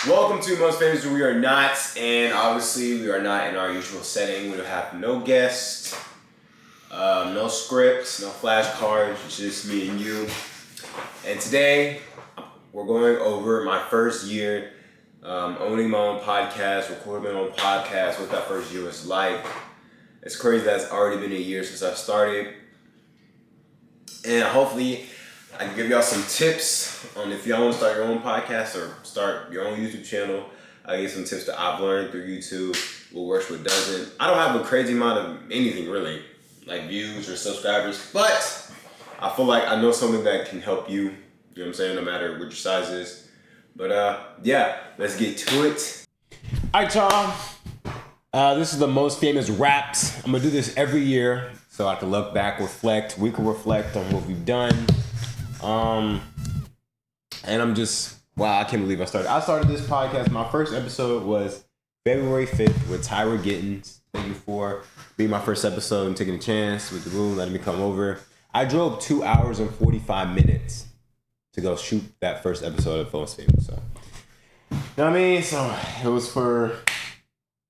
Welcome to Most Famous We Are Not, and obviously we are not in our usual setting. We don't have no guests, no scripts, no flashcards, it's just me and you. And today we're going over my first year owning my own podcast, recording my own podcast, what that first year was like. It's crazy that it's already been a year since I started. And hopefully I can give y'all some tips on if y'all want to start your own podcast or start your own YouTube channel. I get some tips that I've learned through YouTube, what works, what doesn't. I don't have a crazy amount of anything really, like views or subscribers, but I feel like I know something that can help you, you know what I'm saying, no matter what your size is. But yeah, let's get to it. All right, y'all. This is the Most Famous Raps. I'm gonna do this every year so I can look back, reflect. We can reflect on what we've done. And I'm just, wow, I can't believe I started this podcast. My first episode was February 5th with Tyra Gittens. Thank you for being my first episode and taking a chance with the room, letting me come over. I drove 2 hours and 45 minutes to go shoot that first episode of Most Famous. So, you know what I mean? So it was for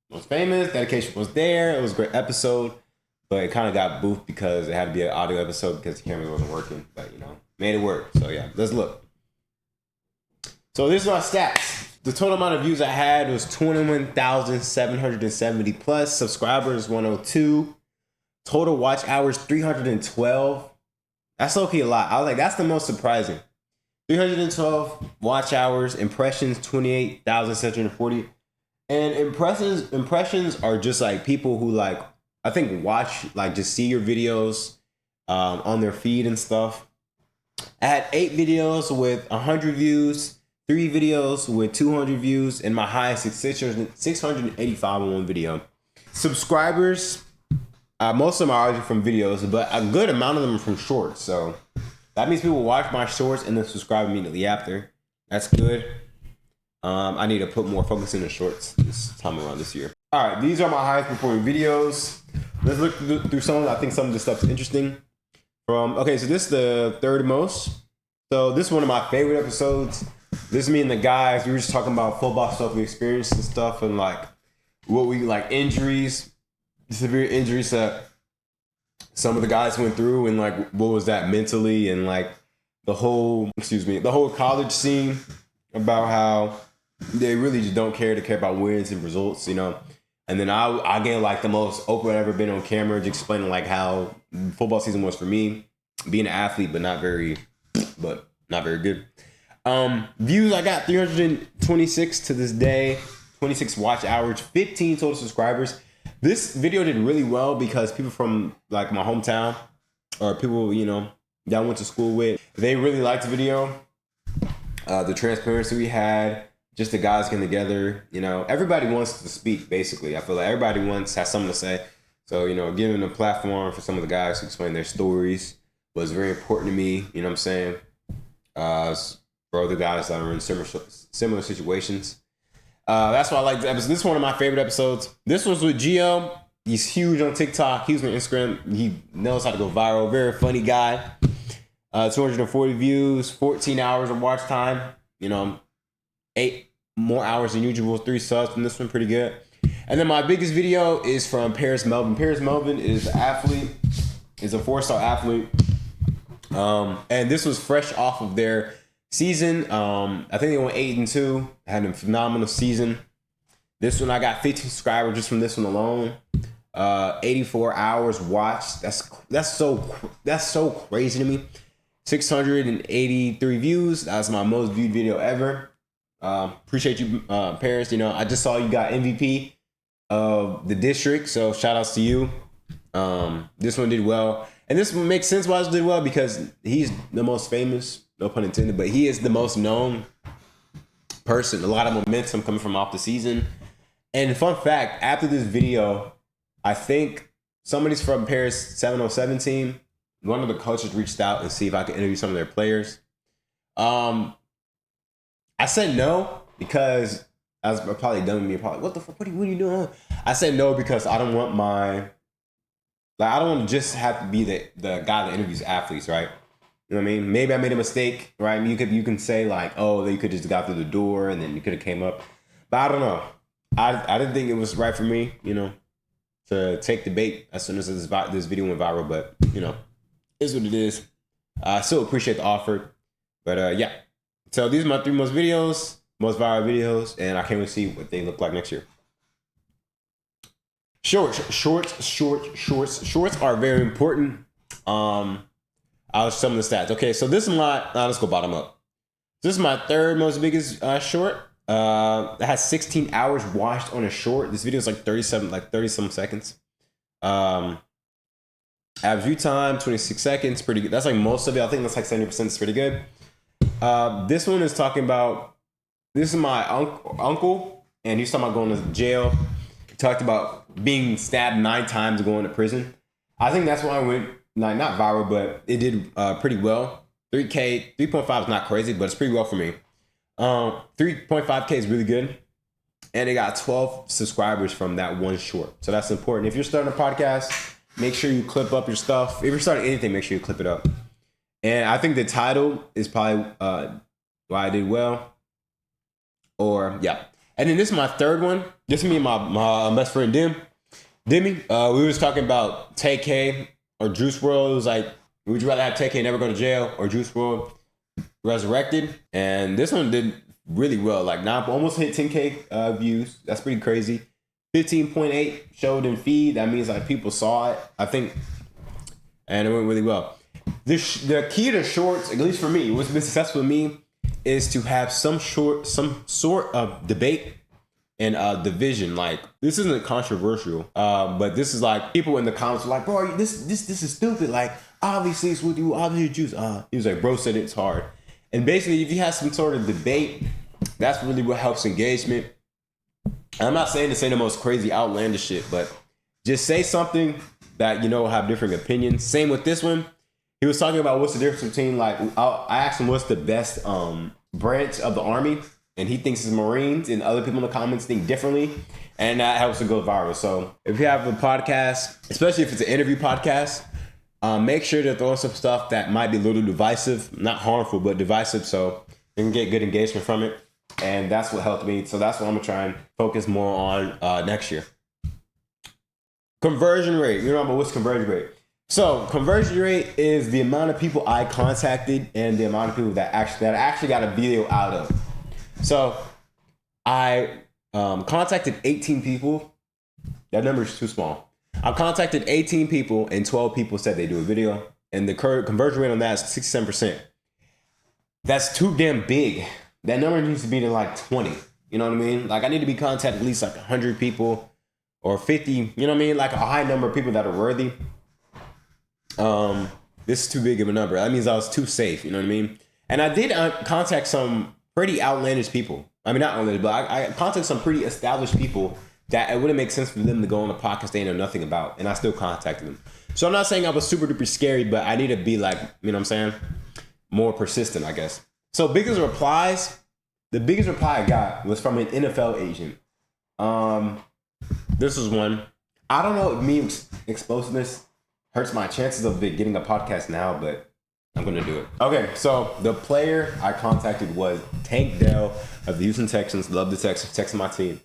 Most Famous. Dedication was there. It was a great episode, but it kind of got boofed because it had to be an audio episode because the camera wasn't working. But, you know, made it work. So yeah, let's look. So this is my stats. The total amount of views I had was 21,770 plus. Subscribers 102. Total watch hours 312. That's okay a lot. I was like, that's the most surprising. 312 watch hours. Impressions 28,740. And impressions are just like people who like, I think watch, like just see your videos on their feed and stuff. I had 8 videos with 100 views, 3 videos with 200 views, and my highest is 685 on one video. Subscribers, most of them are already from videos, but a good amount of them are from shorts. So that means people watch my shorts and then subscribe immediately after. That's good. I need to put more focus in the shorts this time around this year. All right, these are my highest performing videos. Let's look through some of them. I think some of this stuff is interesting. So this is the third most. So this is one of my favorite episodes. This is me and the guys. We were just talking about football stuff we experienced and stuff, and like what we like injuries, severe injuries that some of the guys went through, and like what was that mentally, and like the whole college scene about how they really just don't care. They care about wins and results, you know. And then I get like the most open I've ever been on camera, just explaining like how football season was for me, being an athlete, but not very good. Views, I got 326 to this day, 26 watch hours, 15 total subscribers. This video did really well because people from like my hometown or people, you know, that I went to school with, they really liked the video. The transparency we had, just the guys getting together, you know, everybody wants to speak, basically. I feel like everybody has something to say. So, you know, giving a platform for some of the guys to explain their stories was very important to me, you know what I'm saying? For other guys that are in similar situations. That's why I like the episode. This is one of my favorite episodes. This was with Gio. He's huge on TikTok. He's on Instagram. He knows how to go viral. Very funny guy. 240 views, 14 hours of watch time. You know, 8 more hours than usual, 3 subs from this one, pretty good. And then my biggest video is from Paris Melvin. Paris Melvin is an athlete, is a 4-star athlete. And this was fresh off of their season. I think they went 8-2, had a phenomenal season. This one, I got 15 subscribers just from this one alone. 84 hours watched. That's so crazy to me. 683 views. That's my most viewed video ever. Appreciate you, Paris. You know, I just saw you got MVP of the district, so shout outs to you. This one did well, and this one makes sense why it did well because he's the most famous, no pun intended, but he is the most known person. A lot of momentum coming from off the season. And fun fact, after this video, I think somebody's from Paris 707 team. One of the coaches reached out and see if I could interview some of their players. I said no because I was probably done with me. Probably, what the fuck? What are you doing? I said no because I don't want I don't want to just have to be the guy that interviews athletes, right? You know what I mean? Maybe I made a mistake, right? You can say like, oh, you could just got through the door and then you could have came up. But I don't know. I didn't think it was right for me, to take the bait as soon as this video went viral. But, is what it is. I still appreciate the offer. But yeah. So these are my 3 most viral videos. And I can't wait to see what they look like next year. Shorts are very important. I'll show some of the stats. Okay, so this is let's go bottom up. This is my 3rd most biggest short. It has 16 hours watched on a short. This video is like 30 some seconds. Average view time, 26 seconds, pretty good. That's like most of it. I think that's like 70%. It's pretty good. This one is talking about, this is my uncle, and he's talking about going to jail. He talked about being stabbed 9 times and going to prison. I think that's why I went, not viral, but it did pretty well. 3.5 is not crazy, but it's pretty well for me. 3.5K is really good. And it got 12 subscribers from that one short. So that's important. If you're starting a podcast, make sure you clip up your stuff. If you're starting anything, make sure you clip it up. And I think the title is probably why I did well. Or, yeah. And then this is my 3rd one. This is me and my best friend, Demi. We was talking about TK or Juice WRLD. It was like, would you rather have TK never go to jail or Juice WRLD resurrected? And this one did really well. Like almost hit 10K views. That's pretty crazy. 15.8 showed in feed. That means like people saw it, I think. And it went really well. The key to shorts, at least for me, what's been successful for me is to have some sort of debate and division. Like, this isn't controversial, but this is like people in the comments are like, bro, this is stupid. Like, obviously it's with you, obviously Jews. He was like, bro said it's hard. And basically, if you have some sort of debate, that's really what helps engagement. And I'm not saying to say the most crazy outlandish shit, but just say something that, have different opinions. Same with this one. He was talking about what's the difference between, like, I asked him what's the best branch of the Army, and he thinks it's Marines, and other people in the comments think differently, and that helps to go viral. So if you have a podcast, especially if it's an interview podcast, make sure to throw some stuff that might be a little divisive, not harmful, but divisive, so you can get good engagement from it. And that's what helped me. So that's what I'm gonna try and focus more on next year. Conversion rate. What's conversion rate? So conversion rate is the amount of people I contacted and the amount of people that actually got a video out of. So I contacted 18 people. That number is too small. I contacted 18 people and 12 people said they do a video. And the current conversion rate on that is 67%. That's too damn big. That number needs to be to like 20. You know what I mean? Like, I need to be contacting at least like 100 people or 50. You know what I mean? Like a high number of people that are worthy. This is too big of a number. That means I was too safe. You know what I mean? And I did contact some pretty outlandish people. I mean, not outlandish, but I contacted some pretty established people that it wouldn't make sense for them to go on a podcast they know nothing about. And I still contacted them. So I'm not saying I was super duper scary, but I need to be like, you know what I'm saying? More persistent, I guess. So the biggest reply I got was from an NFL agent. This was one. I don't know if me explosiveness hurts my chances of getting a podcast now, but I'm going to do it. Okay, so the player I contacted was Tank Dell of the Houston Texans. Love the Texans, my team.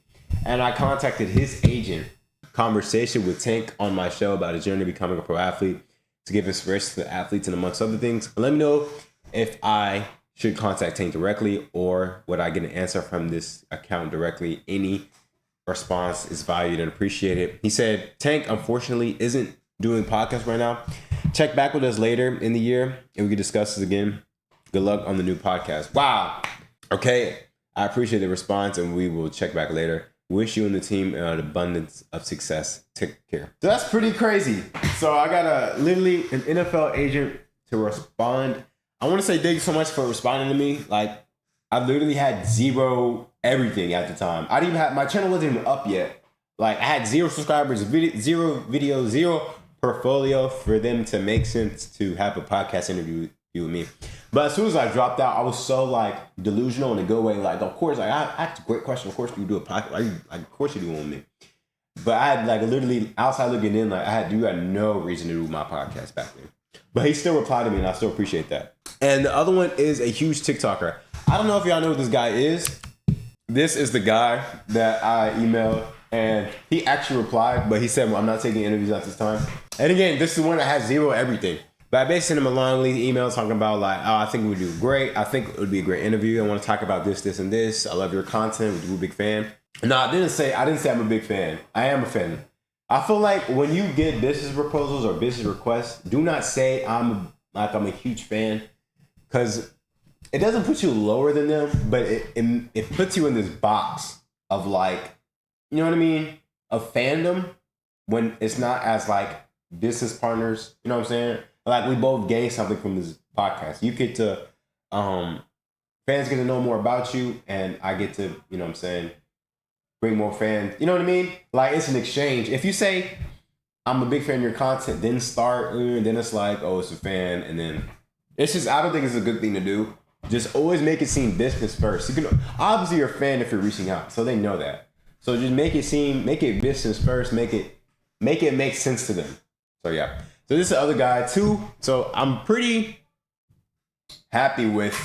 And I contacted his agent. Conversation with Tank on my show about his journey to becoming a pro athlete, to give inspiration to athletes and amongst other things. Let me know if I should contact Tank directly or would I get an answer from this account directly. Any response is valued and appreciated. He said, Tank, unfortunately, isn't doing podcasts right now. Check back with us later in the year and we can discuss this again. Good luck on the new podcast. Wow. Okay. I appreciate the response and we will check back later. Wish you and the team an abundance of success. Take care. So that's pretty crazy. So I got literally an NFL agent to respond. I want to say thank you so much for responding to me. Like, I literally had zero everything at the time. I didn't even have, my channel wasn't even up yet. Like, I had 0 subscribers, zero videos, 0 portfolio for them to make sense to have a podcast interview with me. But as soon as I dropped out, I was so like delusional in a good way. Like, of course, like I asked a great question. Of course, you do a podcast. Like, of course you do one with me. But I had like literally outside looking in, like you had no reason to do my podcast back then. But he still replied to me, and I still appreciate that. And the other one is a huge TikToker. I don't know if y'all know who this guy is. This is the guy that I emailed, and he actually replied, but he said, well, I'm not taking interviews at this time. And again, this is the one that has zero everything. But I basically sent him a long email talking about like, oh, I think we would do great. I think it would be a great interview. I want to talk about this, this, and this. I love your content. We're a big fan. No, I didn't say I'm a big fan. I am a fan. I feel like when you get business proposals or business requests, do not say I'm a huge fan, because it doesn't put you lower than them, but it puts you in this box of like, you know what I mean, of fandom, when it's not as like business partners. You know what I'm saying? Like, we both gain something from this podcast. You get to, fans get to know more about you, and I get to, you know what I'm saying, bring more fans. You know what I mean? Like, it's an exchange. If you say, I'm a big fan of your content, then then it's like, oh, it's a fan. And then it's just, I don't think it's a good thing to do. Just always make it seem business first. You can, obviously you're a fan if you're reaching out, so they know that. So just make it business first, make it make sense to them. So yeah. So this is the other guy too. So I'm pretty happy. Like,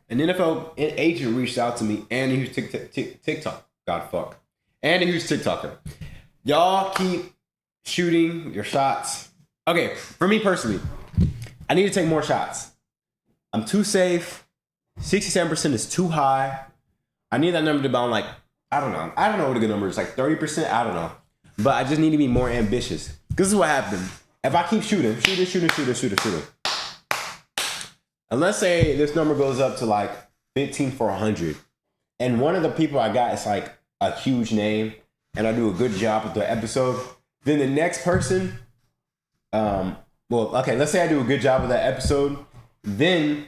an NFL agent reached out to me, and he was TikTok. God fuck. And he was TikToker. Y'all keep shooting your shots. Okay, for me personally, I need to take more shots. I'm too safe. 67% is too high. I need that number to be on, like, I don't know what a good number is, like 30%. I don't know. But I just need to be more ambitious. This is what happened. If I keep shooting. And let's say this number goes up to like 15 for 100. And one of the people I got is like a huge name, and I do a good job with the episode. Then the next person, let's say I do a good job with that episode. Then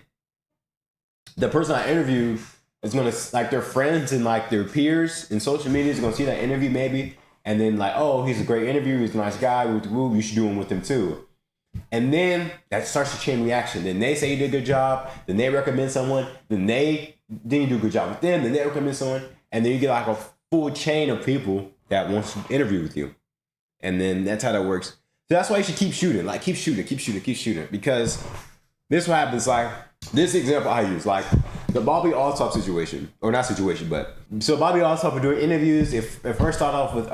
the person I interviewed is gonna, like, their friends and like their peers in social media is gonna see that interview maybe, and then like, oh, he's a great interview, he's a nice guy, you should do him with him too. And then that starts a chain reaction. Then they say you did a good job, then they recommend someone, then you do a good job with them, then they recommend someone, and then you get like a full chain of people that wants to interview with you. And then that's how that works. So that's why you should keep shooting. Like, keep shooting. Because this is what happens. Like, this example I use, like the Bobby Alltop situation, or not situation, but so Bobby Alltop were doing interviews. It first started off with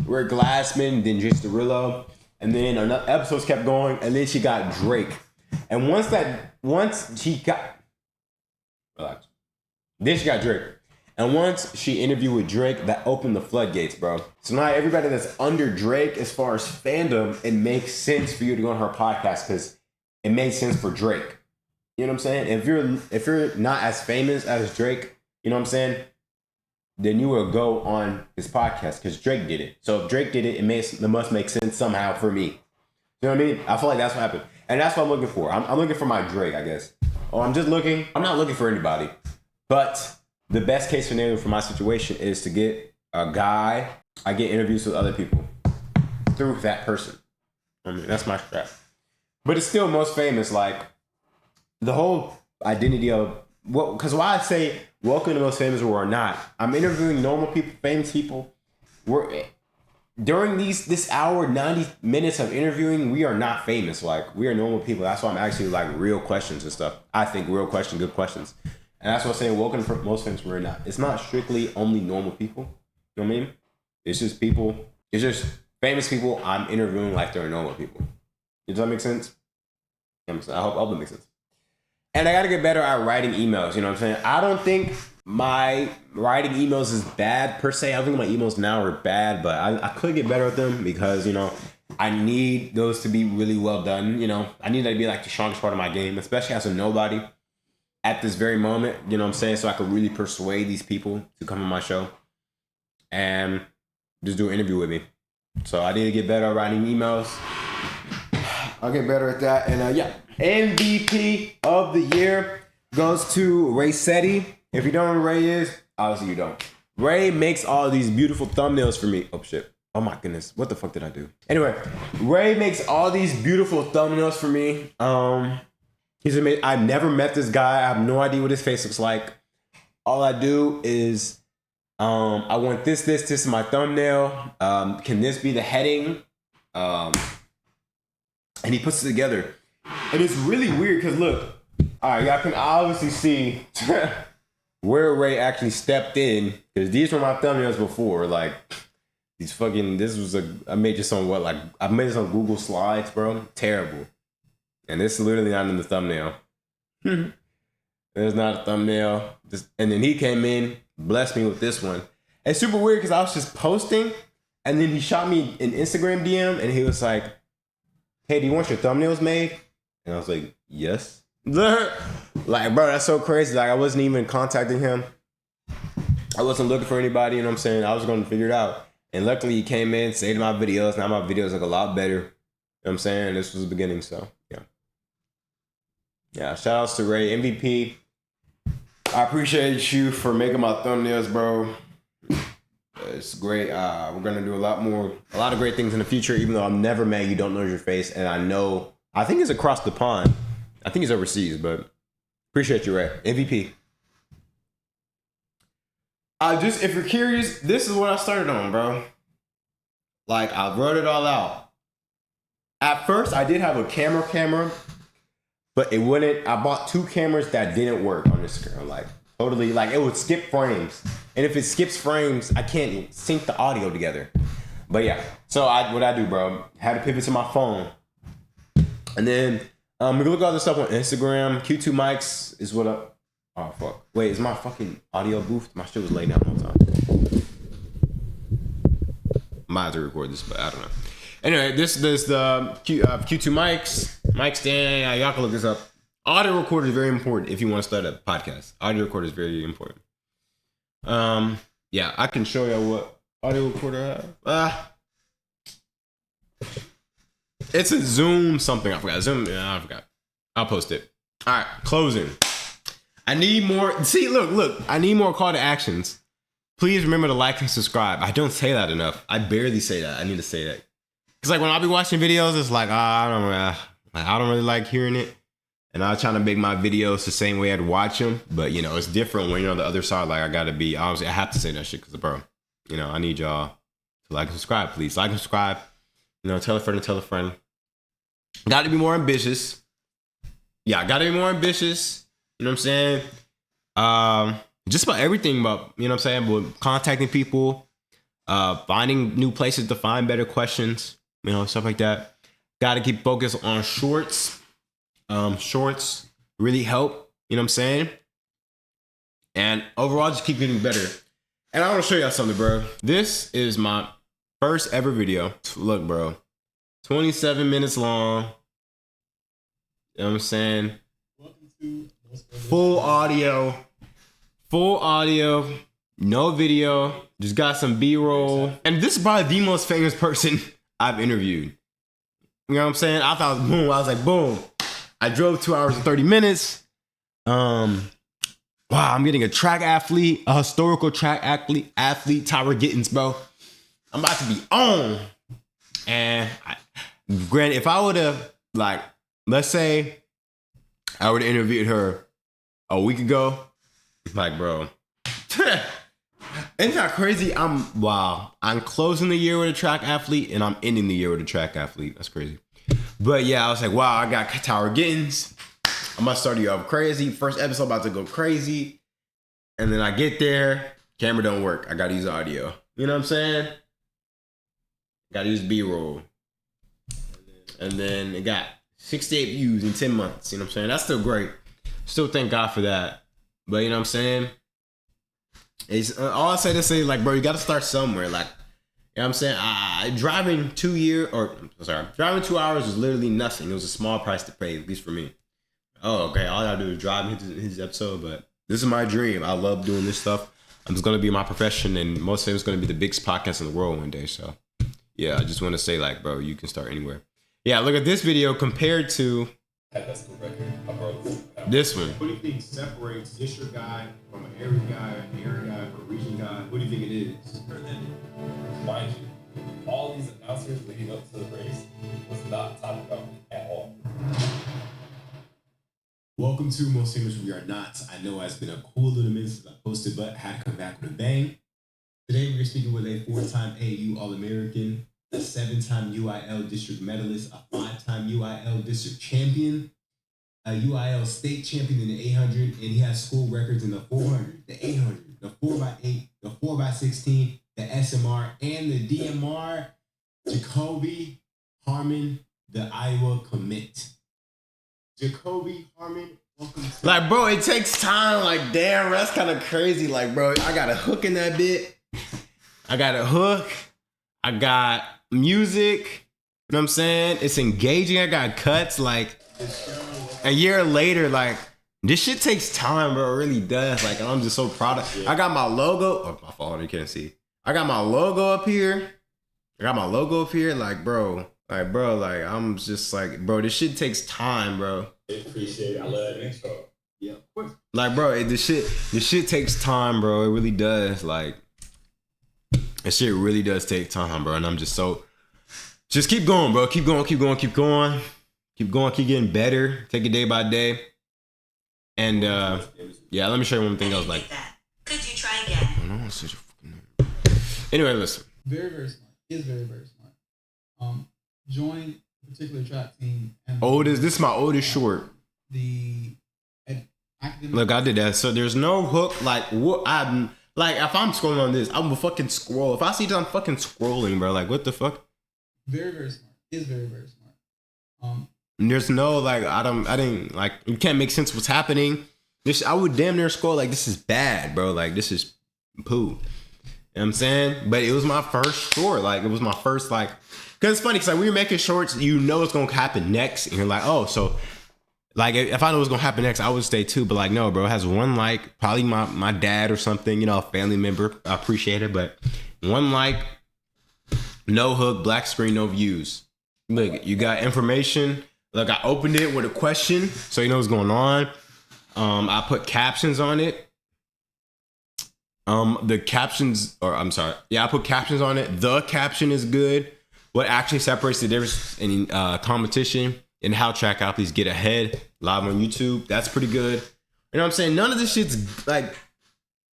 Rick Glassman, then Jason Derulo, and then another episodes kept going, and then she got Drake. And then she got Drake. And once she interviewed with Drake, that opened the floodgates, bro. So now everybody that's under Drake, as far as fandom, it makes sense for you to go on her podcast because it made sense for Drake. You know what I'm saying? If you're not as famous as Drake, you know what I'm saying, then you will go on his podcast because Drake did it. So if Drake did it, it must make sense somehow for me. You know what I mean? I feel like that's what happened. And that's what I'm looking for. I'm looking for my Drake, I guess. I'm not looking for anybody. But the best case scenario for my situation is to get a guy. I get interviews with other people through that person. I mean, that's my strat. But it's still most famous, like the whole identity of because why I say welcome to most famous or not, I'm interviewing normal people, famous people. During this hour, 90 minutes of interviewing, we are not famous. Like, we are normal people. That's why I'm actually like real questions and stuff. I think real questions, good questions. And that's what I'm saying, welcome to most famous, we're not. It's not strictly only normal people. You know what I mean? It's just famous people I'm interviewing like they're normal people. Does that make sense? I hope that makes sense. And I got to get better at writing emails. You know what I'm saying? I don't think my writing emails is bad per se. I don't think my emails now are bad, but I could get better at them because, you know, I need those to be really well done. You know, I need that to be like the strongest part of my game, especially as a nobody at this very moment. You know what I'm saying? So I could really persuade these people to come on my show and just do an interview with me. So I need to get better at writing emails. I'll get better at that. And yeah, MVP of the year goes to Ray Seti. If you don't know who Ray is, obviously you don't. Ray makes all these beautiful thumbnails for me. Oh shit. Oh my goodness. What the fuck did I do? Anyway, Ray makes all these beautiful thumbnails for me. He's amazing. I've never met this guy. I have no idea what his face looks like. All I do is I want this in my thumbnail. Can this be the heading? and he puts it together. And it's really weird because look, all right, y'all can obviously see where Ray actually stepped in, because these were my thumbnails before. Like these fucking, I made this on I made this on Google Slides, bro. Terrible. And this is literally not in the thumbnail. There's not a thumbnail. And then he came in, blessed me with this one. It's super weird because I was just posting, and then he shot me an Instagram DM, and he was like, "Hey, do you want your thumbnails made?" And I was like, "Yes." Like, bro, that's so crazy. Like, I wasn't even contacting him. I wasn't looking for anybody, you know what I'm saying? I was going to figure it out. And luckily, he came in, saved my videos. Now my videos look a lot better. You know what I'm saying? This was the beginning, so, yeah. Yeah, shout outs to Ray, MVP. I appreciate you for making my thumbnails, bro. It's great. We're going to do a lot of great things in the future, even though I'm never mad you don't know your face. And I think it's across the pond. I think he's overseas, but appreciate you, Ray. MVP. If you're curious, this is what I started on, bro. Like, I wrote it all out. At first, I did have a camera, but it wouldn't. I bought 2 cameras that didn't work on Instagram. Like, totally, like, it would skip frames. And if it skips frames, I can't sync the audio together. But yeah, so what I do, bro, had to pivot to my phone. And then, we can look at all this stuff on Instagram. Q2 mics is what up. Oh, fuck. Wait, is my fucking audio booth? My shit was laid down the whole time. Might have to record this, but I don't know. Anyway, this is the Q2 mics. Mic stand. Y'all can look this up. Audio recorder is very important if you want to start a podcast. Audio recorder is very important. Yeah, I can show y'all what audio recorder I have. It's a Zoom something. I forgot. I forgot. I'll post it. All right, closing. I need more. See, look. I need more call to actions. Please remember to like and subscribe. I don't say that enough. I barely say that. I need to say that. Because like when I be watching videos, it's like, I don't really like hearing it. And I'm trying to make my videos the same way I'd watch them. But, you know, it's different when you're on the other side. Like, obviously, I have to say that shit because, bro, you know, I need y'all to like and subscribe, please. Like and subscribe. You know, tell a friend and tell a friend. Got to be more ambitious. Yeah, I got to be more ambitious. You know what I'm saying? Just about everything about, you know what I'm saying? But contacting people, finding new places to find better questions, you know, stuff like that. Got to keep focused on shorts. Shorts really help, you know what I'm saying? And overall, just keep getting better. And I want to show y'all something, bro. This is my first ever video. Look, bro, 27 minutes long. You know what I'm saying? Full audio, no video, just got some B-roll. And this is probably the most famous person I've interviewed. You know what I'm saying? I thought, boom, I was like, boom. I drove 2 hours and 30 minutes. Wow, I'm getting a track athlete, a historical track athlete, Tyra Gittens, bro. I'm about to be on. And granted, if I would have, like, let's say I would have interviewed her a week ago, like, bro, isn't that crazy? I'm closing the year with a track athlete and I'm ending the year with a track athlete. That's crazy. But yeah, I was like, wow, I got Tyra Gittens. I'm about to start you off crazy. First episode about to go crazy. And then I get there, camera don't work. I gotta use audio. You know what I'm saying? Gotta use B-roll. And then it got 68 views in 10 months. You know what I'm saying? That's still great. Still thank God for that. But you know what I'm saying? It's all I say to say, like, bro, you gotta start somewhere. Like, you know what I'm saying? Driving 2 hours was literally nothing. It was a small price to pay, at least for me. Oh, okay. All I gotta do is drive his episode, but this is my dream. I love doing this stuff. I'm just gonna be my profession, and most of it's gonna be the biggest podcast in the world one day. So, yeah, I just want to say, like, bro, you can start anywhere. Yeah, look at this video compared to this one. What do you think separates Disher guy from an area guy, from a region guy? What do you think it is? Mind you, all these announcers leading up to the race was not top company at all. Welcome to Most Famous We Are Not. I know it's been a cool little minute since I posted, but had to come back with a bang. Today we're speaking with a 4-time AAU All-American, a 7-time UIL district medalist, a 5-time UIL district champion, a UIL state champion in the 800, and he has school records in the 400, the 800, the 4x8, the 4x16, the SMR, and the DMR. Jacoby Harmon, the Iowa commit. Jacoby Harmon, welcome to... Like, bro, it takes time. Like, damn, that's kind of crazy. Like, bro, I got a hook in that bit. I got a hook. I got music. You know what I'm saying? It's engaging. I got cuts. Like, a year later, like, this shit takes time, bro. It really does. Like, and I'm just so proud of it. I got my logo. Oh, my fault. You can't see. I got my logo up here. Like, bro. Like, I'm just like, bro, this shit takes time, bro. I appreciate it. I love that intro. Yeah, of course. Like, bro, this shit takes time, bro. It really does. Like, this shit really does take time, bro. And I'm just keep going, bro. Keep going. Keep getting better. Take it day by day. And, yeah, let me show you one thing else. Like, could you try again? I don't want to say your fucking name. Anyway, listen. Very, very smart. He is very, very smart. Joined a particular track team. And this is my oldest short. Look, I did that. So there's no hook. Like, what I'm like, if I'm scrolling on this, I'm gonna fucking scroll. If I see this, I'm fucking scrolling, bro. Like, what the fuck? Very, very smart. He is very, very smart. There's no, like, I didn't, like, you can't make sense what's happening. I would damn near scroll, like, this is bad, bro. Like, this is poo. You know what I'm saying? But it was my first short. Like, it was my first, like, because it's funny, because, like, when you're making shorts, you know what's going to happen next. And you're like, oh, so, like, if I know what's going to happen next, I would stay too. But, like, no, bro, it has one like, probably my dad or something, you know, a family member. I appreciate it. But one like, no hook, black screen, no views. Look, you got information. Look, I opened it with a question, so you know what's going on. I put captions on it. I put captions on it. The caption is good. What actually separates the difference in competition and how track athletes get ahead live on YouTube. That's pretty good. You know what I'm saying? None of this shit's like,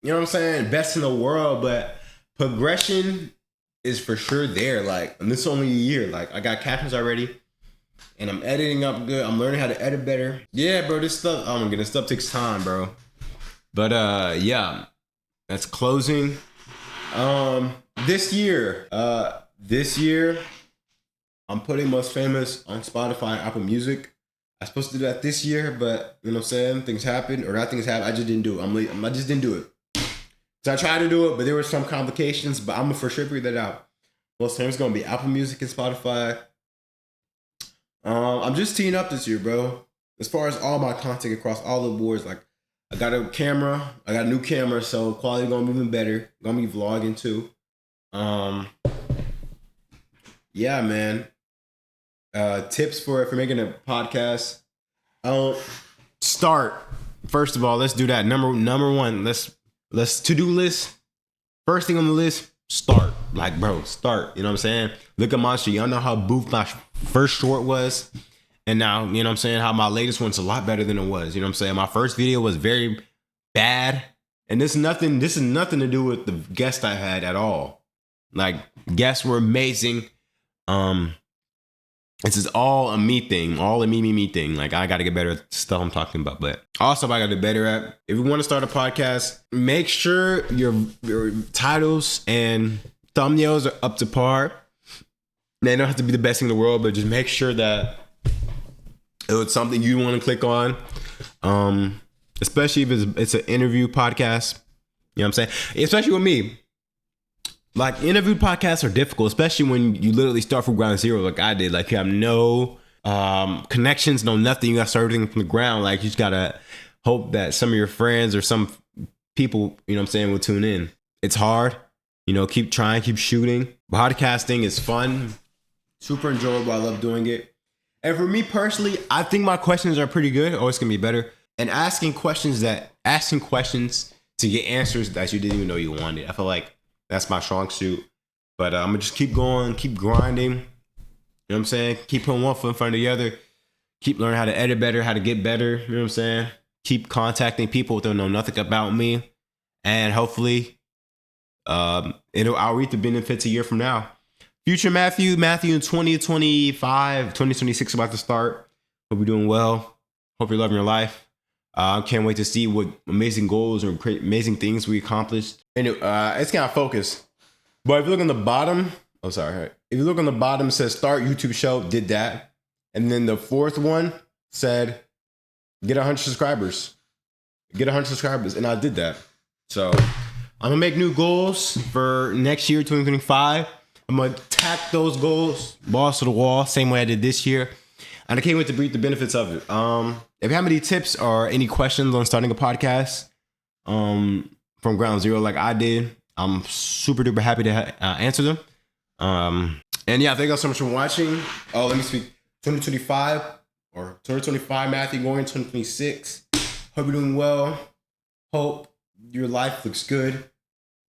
you know what I'm saying, best in the world, but progression is for sure there. Like, and this is only a year. Like, I got captions already. And I'm editing up good. I'm learning how to edit better. Yeah, bro, this stuff, oh my goodness, stuff takes time, bro. But yeah, that's closing. This year, I'm putting Most Famous on Spotify and Apple Music. I was supposed to do that this year, but you know what I'm saying? Things happened, or not things happened. I just didn't do it. I just didn't do it. So I tried to do it, but there were some complications, but I'm gonna for sure figure that out. Most Famous is gonna be Apple Music and Spotify. I'm just teeing up this year, bro. As far as all my content across all the boards, like I got a camera, I got a new camera, so quality gonna be even better. Gonna be vlogging too. Yeah, man. Tips for making a podcast. Start. First of all, let's do that. Number one, let's to-do list. First thing on the list, start. Like, bro, start. You know what I'm saying? Look at my shit. Y'all know how boof my first short was. And now, you know what I'm saying, how my latest one's a lot better than it was. You know what I'm saying? My first video was very bad. And this is nothing to do with the guest I had at all. Like, guests were amazing. This is all a me thing, all a me thing. Like, I got to get better at stuff I'm talking about. But also, I got to get better at, if you want to start a podcast, make sure your titles and thumbnails are up to par. They don't have to be the best thing in the world, but just make sure that it's something you want to click on. Especially if it's an interview podcast. You know what I'm saying? Especially with me. Like, interview podcasts are difficult, especially when you literally start from ground zero like I did. Like, you have no connections, no nothing. You got to start everything from the ground. Like, you just got to hope that some of your friends or some people, you know what I'm saying, will tune in. It's hard. You know, keep trying, keep shooting. Podcasting is fun. Super enjoyable. I love doing it. And for me personally, I think my questions are pretty good. Always can be better. And asking questions to get answers that you didn't even know you wanted. I feel like that's my strong suit. But I'm going to just keep going, keep grinding. You know what I'm saying? Keep putting one foot in front of the other. Keep learning how to edit better, how to get better. You know what I'm saying? Keep contacting people that know nothing about me. And hopefully, I'll reap the benefits a year from now. Future Matthew in 2025, 2026 about to start. Hope you're doing well. Hope you're loving your life. I can't wait to see what amazing goals or amazing things we accomplished. And it's kind of focused. But if you look on the bottom, if you look on the bottom, it says start YouTube show, did that. And then the fourth one said get 100 subscribers. Get 100 subscribers. And I did that. So I'm going to make new goals for next year, 2025. I'm going to tack those goals, balls to the wall, same way I did this year. And I can't wait to reap the benefits of it. If you have any tips or any questions on starting a podcast from ground zero like I did, I'm super duper happy to answer them. And yeah, thank you all so much for watching. Oh, let me speak. 2025 or 2025, Matthew, going 2026. Hope you're doing well. Hope your life looks good.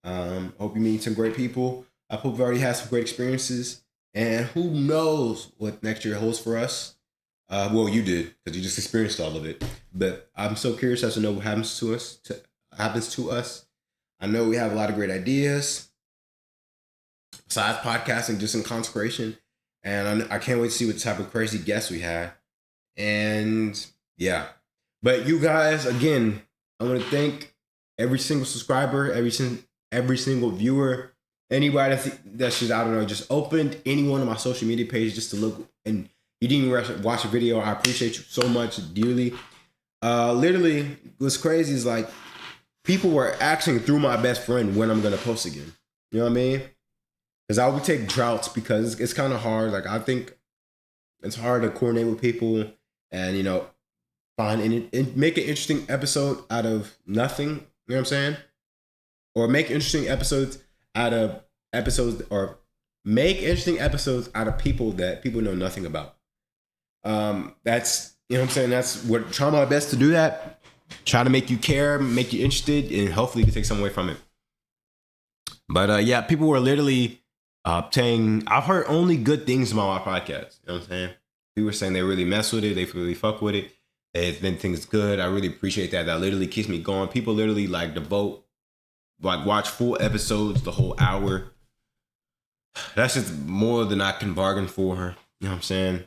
Hope you meet some great people. I hope you already had some great experiences. And who knows what next year holds for us. Well, you did, because you just experienced all of it. But I'm so curious as to know what happens to us. I know we have a lot of great ideas. Besides podcasting, just in consecration. And I can't wait to see what type of crazy guests we had. And yeah. But you guys, again, I want to thank every single subscriber, every single viewer, anybody that's just, I don't know, just opened any one of my social media pages just to look, and you didn't even watch a video. I appreciate you so much, dearly. Literally, what's crazy is like people were asking through my best friend when I'm going to post again. You know what I mean? Because I would take droughts because it's kind of hard. Like, I think it's hard to coordinate with people and, you know, find and make an interesting episode out of nothing. You know what I'm saying? Or make interesting episodes out of people that people know nothing about. That's, you know what I'm saying? That's what, trying my best to do that. Try to make you care, make you interested, and hopefully you can take something away from it. But yeah, people were literally saying, I've heard only good things about my podcast. You know what I'm saying? People were saying they really mess with it, they really fuck with it. It's been things good. I really appreciate that. That literally keeps me going. People literally like watch full episodes, the whole hour. That's just more than I can bargain for. You know what I'm saying?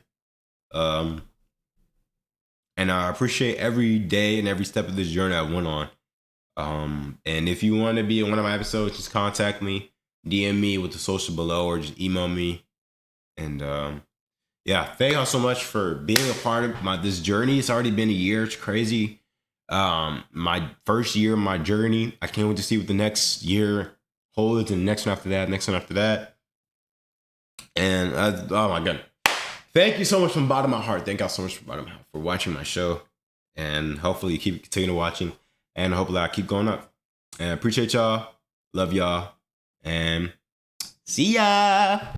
And I appreciate every day and every step of this journey I went on. And if you want to be in one of my episodes, just contact me, DM me with the social below, or just email me. And yeah, thank y'all so much for being a part of this journey. It's already been a year. It's crazy. My first year of my journey. I can't wait to see what the next year holds, and next one after that. And oh my God. Thank you so much from the bottom of my heart. Thank y'all so much from the bottom of my heart for watching my show. And hopefully you continue watching. And hopefully I keep going up. And I appreciate y'all. Love y'all. And see ya.